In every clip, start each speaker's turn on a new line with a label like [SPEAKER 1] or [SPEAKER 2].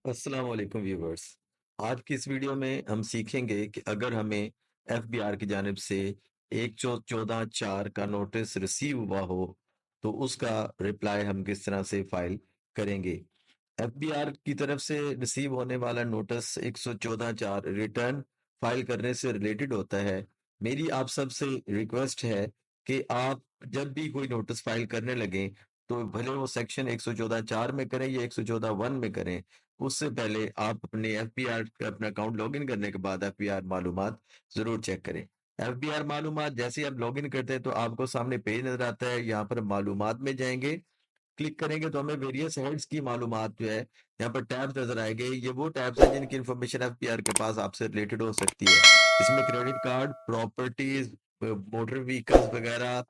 [SPEAKER 1] अस्सलाम वालेकुम व्यूवर्स। आज की इस वीडियो में हम सीखेंगे कि अगर हमें एफबीआर की जानिब से 114(4) का नोटिस रिसीव हुआ हो तो उसका रिप्लाई हम किस तरह से फाइल करेंगे। एफबीआर की तरफ से रिसीव होने वाला नोटिस 114(4) रिटर्न फाइल करने से रिलेटेड होता है। मेरी आप सबसे रिक्वेस्ट है कि आप जब भी कोई नोटिस फाइल करने लगें तो भले वो सेक्शन 114(4) में करें या 114(1) में करें, उससे पहले आप अपने एफबीआर का अपना अकाउंट लॉगिन करने के बाद एफबीआर मालूमात जरूर चेक करें। एफबीआर मालूमात जैसे ही आप लॉगिन करते हैं तो आपको सामने पेज नजर आता है। यहाँ पर मालूमात में जाएंगे, क्लिक करेंगे तो हमें वेरियस हेड्स की मालूमात जो है यहाँ पर टैब्स नजर आएंगे। ये वो टैब्स हैं जिनकी इंफॉर्मेशन एफबीआर के पास आपसे रिलेटेड हो सकती है। इसमें credit card, properties, motor vehicles वगैरह,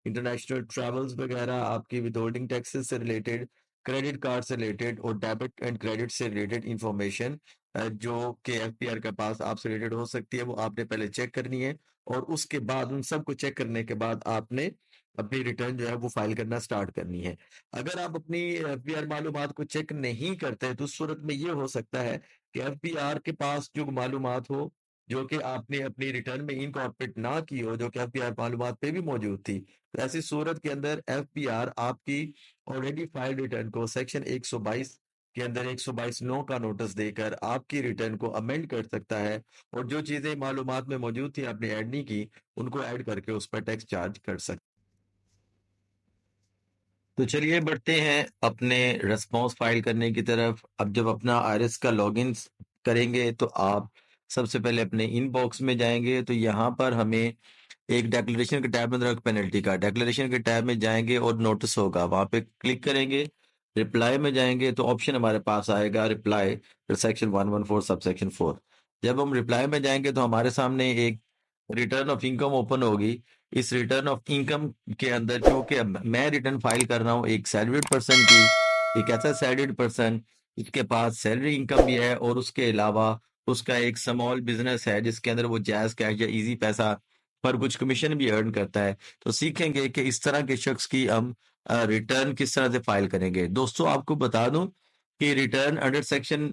[SPEAKER 1] इंटरनेशनल ट्रैवल्स वगैरह, आपकी विदहोल्डिंग टैक्सेस से रिलेटेड, क्रेडिट कार्ड से रिलेटेड और डेबिट एंड क्रेडिट से रिलेटेड इंफॉर्मेशन जो कि एफबीआर के पास आपसे रिलेटेड हो सकती है, वो आपने पहले चेक करनी है। और उसके बाद उन सबको चेक करने के बाद आपने अपनी रिटर्न जो है वो फाइल करना स्टार्ट करनी है। अगर आप अपनी एफबीआर मालूमात को चेक नहीं करते तो उस सूरत में ये हो सकता है कि एफबीआर के पास जो मालूमात हो जो कि आपने अपनी रिटर्न में इनकॉर्पोरेट ना की हो, जो कि एफबीआर मालूमात पे भी मौजूद थी, तो ऐसी सूरत के अंदर एफबीआर आपकी ऑलरेडी फाइल रिटर्न को सेक्शन 122 के अंदर 122(9) का नोटिस देकर आपकी रिटर्न को अमेंड कर सकता है और जो चीजें मालूमात में मौजूद थी आपने ऐड नहीं की, उनको ऐड करके उस पर टैक्स चार्ज कर सकते। तो चलिए बढ़ते हैं अपने रिस्पॉन्स फाइल करने की तरफ। अब जब अपना आईरिस का लॉगिन करेंगे तो आप सबसे पहले अपने इनबॉक्स में जाएंगे, तो यहाँ पर हमें एक डेक्लेरेशन के टैब में रख पेनल्टी का डेक्लेरेशन के टैब में जाएंगे और नोटिस होगा, वहां पे क्लिक करेंगे। रिप्लाई में जाएंगे तो ऑप्शन हमारे पास आएगा रिप्लाई सेक्शन 114 सब सेक्शन 4। जब हम रिप्लाई में जाएंगे तो हमारे सामने एक रिटर्न ऑफ इनकम ओपन होगी। इस रिटर्न ऑफ इनकम के अंदर क्योंकि अब मैं रिटर्न फाइल कर रहा हूँ एक सैलरीड पर्सन की, एक ऐसा सैलरीड पर्सन जिसके पास सैलरी इनकम भी है और उसके अलावा उसका एक स्मॉल बिजनेस है जिसके अंदर वो जैज कैश या इजी पैसा पर कुछ कमीशन भी अर्न करता है। तो सीखेंगे कि इस तरह के शख्स की हम रिटर्न किस तरह से फाइल करेंगे। दोस्तों आपको बता दूं कि रिटर्न अंडर सेक्शन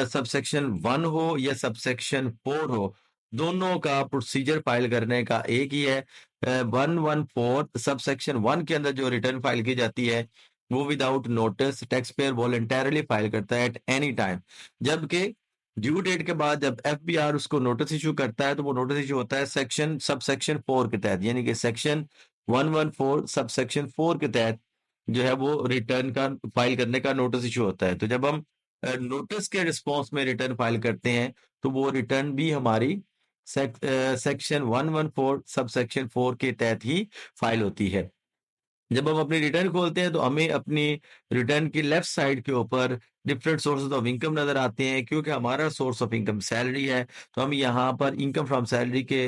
[SPEAKER 1] सबसेक्शन 1 हो या सबसेक्शन 4 हो, दोनों का प्रोसीजर फाइल करने का एक ही है। 114 सबसेक्शन 1 के अंदर जो रिटर्न फाइल की जाती है वो without notice tax payer voluntarily file करता है एट एनी टाइम, जबकि ड्यू डेट के बाद जब एफबीआर उसको नोटिस इशू करता है तो वो नोटिस इशू होता है सेक्शन सबसेक्शन 4 के तहत, यानी कि सेक्शन 114 सबसेक्शन 4 के तहत जो है वो रिटर्न का फाइल करने का नोटिस इशू होता है। तो जब हम नोटिस के रिस्पॉन्स में रिटर्न फाइल करते हैं तो वो रिटर्न भी हमारी सेक्शन 114 सब सेक्शन 4 के तहत ही फाइल होती है। जब हम अपनी रिटर्न खोलते हैं तो हमें अपनी रिटर्न की लेफ्ट साइड के ऊपर डिफरेंट सोर्सेज ऑफ इनकम नजर आते हैं। क्योंकि हमारा सोर्स ऑफ इनकम सैलरी है तो हम यहाँ पर इनकम फ्रॉम सैलरी के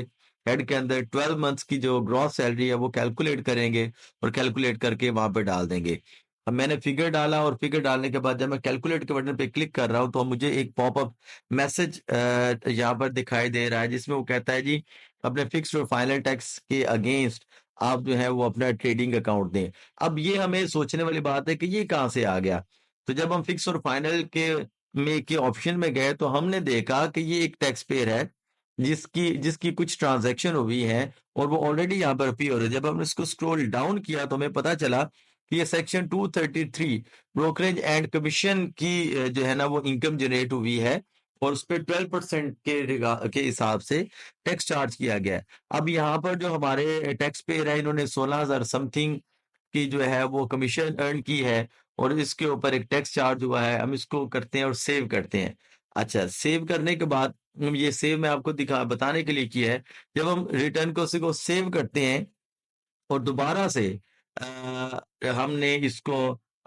[SPEAKER 1] हेड के अंदर 12 मंथ्स की जो ग्रॉस सैलरी है वो कैलकुलेट करेंगे और कैलकुलेट करके वहां पर डाल देंगे। अब मैंने फिगर डाला और फिगर डालने के बाद जब मैं कैलकुलेट के बटन पे क्लिक कर रहा हूं तो मुझे एक पॉपअप मैसेज यहाँ पर दिखाई दे रहा है जिसमें वो कहता है जी अपने फिक्स्ड और फाइनल टैक्स के अगेंस्ट आप जो है वो अपना ट्रेडिंग अकाउंट दें। अब ये हमें सोचने वाली बात है कि ये कहाँ से आ गया। तो जब हम फिक्स और फाइनल के ऑप्शन में गए तो हमने देखा कि ये एक टैक्स पेयर है जिसकी जिसकी कुछ ट्रांजैक्शन हुई है और वो ऑलरेडी यहाँ पर अपीयर हो रही है। जब हमने इसको स्क्रॉल डाउन किया तो हमें पता चला कि ये सेक्शन 233 ब्रोकरेज एंड कमीशन की जो है ना वो इनकम जनरेट हुई है और उस पर 12% के हिसाब से टैक्स चार्ज किया गया है। अब यहाँ पर जो हमारे टैक्स पेयर है इन्होंने 16,000 समथिंग की जो है वो कमीशन अर्न की है और इसके ऊपर एक टैक्स चार्ज हुआ है। हम इसको करते हैं और सेव करते हैं। अच्छा, सेव करने के बाद ये सेव मैं आपको दिखा बताने के लिए किया है। जब हम रिटर्न को सेव करते हैं और दोबारा से हमने इसको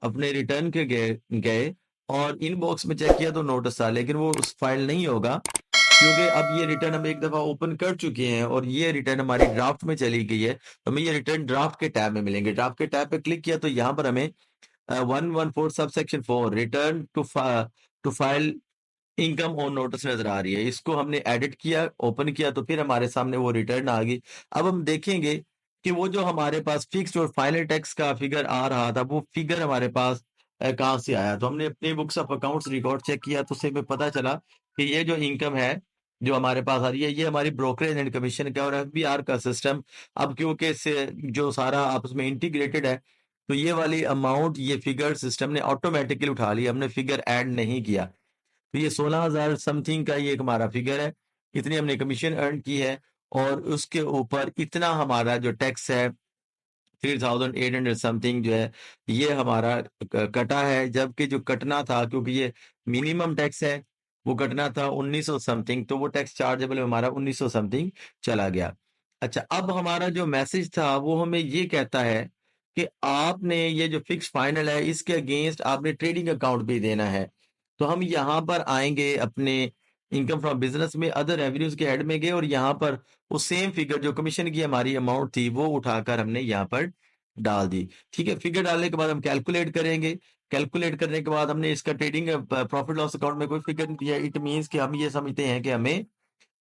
[SPEAKER 1] अपने रिटर्न के गए गए और इनबॉक्स में चेक किया तो नोटिस था, लेकिन वो उस फाइल नहीं होगा क्योंकि अब ये रिटर्न हम एक दफा ओपन कर चुके हैं और ये रिटर्न हमारी ड्राफ्ट में चली गई है। तो हमें ये रिटर्न ड्राफ्ट के टैब में मिलेंगे। ड्राफ्ट के टैब पे क्लिक किया तो यहाँ पर हमें 114 sub section 4 return to file income on notice नजर आ रही है। इसको हमने एडिट किया, ओपन किया तो फिर हमारे सामने वो रिटर्न आ गई। अब हम देखेंगे कि वो जो हमारे पास फिक्स्ड और फाइनल टैक्स का फिगर आ रहा था वो फिगर हमारे पास कहाँ से आया। तो हमने अपने books of accounts record check किया तो उससे हमें पता चला कि ये जो इनकम है जो हमारे पास आ रही है ये हमारी ब्रोकरेज एंड कमीशन का और एफबीआर का सिस्टम अब क्योंकि जो सारा आपस में इंटीग्रेटेड है तो ये वाली अमाउंट ये फिगर सिस्टम ने ऑटोमेटिकली उठा लिया, हमने फिगर ऐड नहीं किया। तो ये 16,000 समथिंग का ये एक हमारा फिगर है, इतनी हमने कमीशन अर्न की है और उसके ऊपर इतना हमारा जो टैक्स है 3,800 समथिंग जो है ये हमारा कटा है, जबकि जो कटना था क्योंकि ये मिनिमम टैक्स है वो कटना था 1900 समथिंग, तो वो टैक्स चार्जेबल हमारा 1900 समथिंग चला गया। अच्छा, अब हमारा जो मैसेज था वो हमें ये कहता है कि आपने ये जो फिक्स फाइनल है इसके अगेंस्ट आपने ट्रेडिंग अकाउंट भी देना है। तो हम यहाँ पर आएंगे अपने इनकम फ्रॉम बिजनेस में अदर रेवेन्यूज के हेड में गए और यहाँ पर वो सेम फिगर जो कमीशन की हमारी अमाउंट थी वो उठाकर हमने यहाँ पर डाल दी। ठीक है, फिगर डालने के बाद हम कैलकुलेट करेंगे, कैलकुलेट करने के बाद हमने इसका ट्रेडिंग प्रॉफिट लॉस अकाउंट में कोई फिगर नहीं दिया, इट मीन्स कि हम ये समझते हैं कि हमें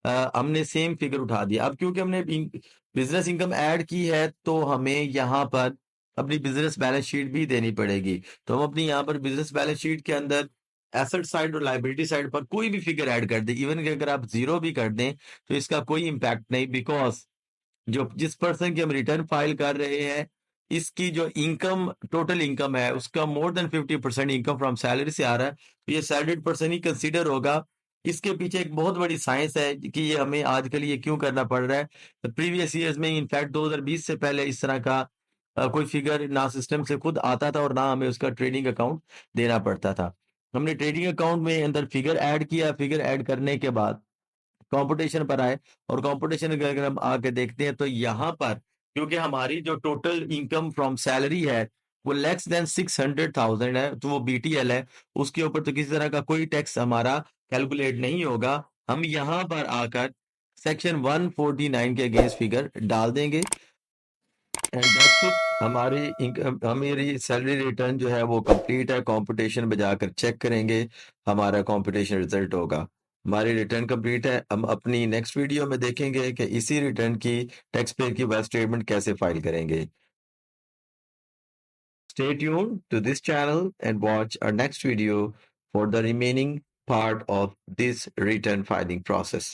[SPEAKER 1] हमने सेम फिगर उठा दिया। अब क्योंकि हमने बिजनेस इनकम ऐड की है तो हमें यहाँ पर अपनी बिजनेस बैलेंस शीट भी देनी पड़ेगी। तो हम अपनी यहाँ पर बिजनेस बैलेंस शीट के अंदर एसेट साइड और लाइबिलिटी साइड पर कोई भी फिगर ऐड कर दें, इवन कि अगर आप जीरो भी कर दें तो इसका कोई इम्पैक्ट नहीं, बिकॉज जो जिस पर्सन की हम रिटर्न फाइल कर रहे हैं इसकी जो इनकम टोटल इनकम है उसका more than 50% income from salary से आ रहा है, तो ये सैलरीड पर्सन ही कंसीडर होगा। इसके पीछे एक बहुत बड़ी साइंस है कि ये हमें आजकल ये क्यों करना पड़ रहा है। प्रीवियस ईयर्स में इनफैक्ट 2020 से पहले इस तरह का कोई फिगर ना सिस्टम से खुद आता था और ना हमें उसका ट्रेडिंग अकाउंट देना पड़ता था। हमने ट्रेडिंग अकाउंट में अंदर फिगर ऐड किया, फिगर ऐड करने के बाद कंपटीशन पर आए और कंपटीशन अगर हम आके देखते हैं तो यहाँ पर क्योंकि हमारी जो टोटल इनकम फ्रॉम सैलरी है वो लेस देन 600,000 है तो वो बीटीएल है, उसके ऊपर तो किसी तरह का कोई टैक्स हमारा कैलकुलेट नहीं होगा। हम यहाँ पर आकर सेक्शन 149 के अगेंस्ट फिगर डाल देंगे एंड दैट्स इट। हमारी हमारी सैलरी रिटर्न जो है वो कंप्लीट है। कंपटीशन में जाकर चेक करेंगे, हमारा कंपटीशन रिजल्ट होगा, हमारी रिटर्न कंप्लीट है। हम अपनी नेक्स्ट वीडियो में देखेंगे कि इसी रिटर्न की टैक्स पेयर की वेल्थ स्टेटमेंट कैसे फाइल करेंगे। Stay tuned to this channel and watch our next video for the remaining part of this return filing process.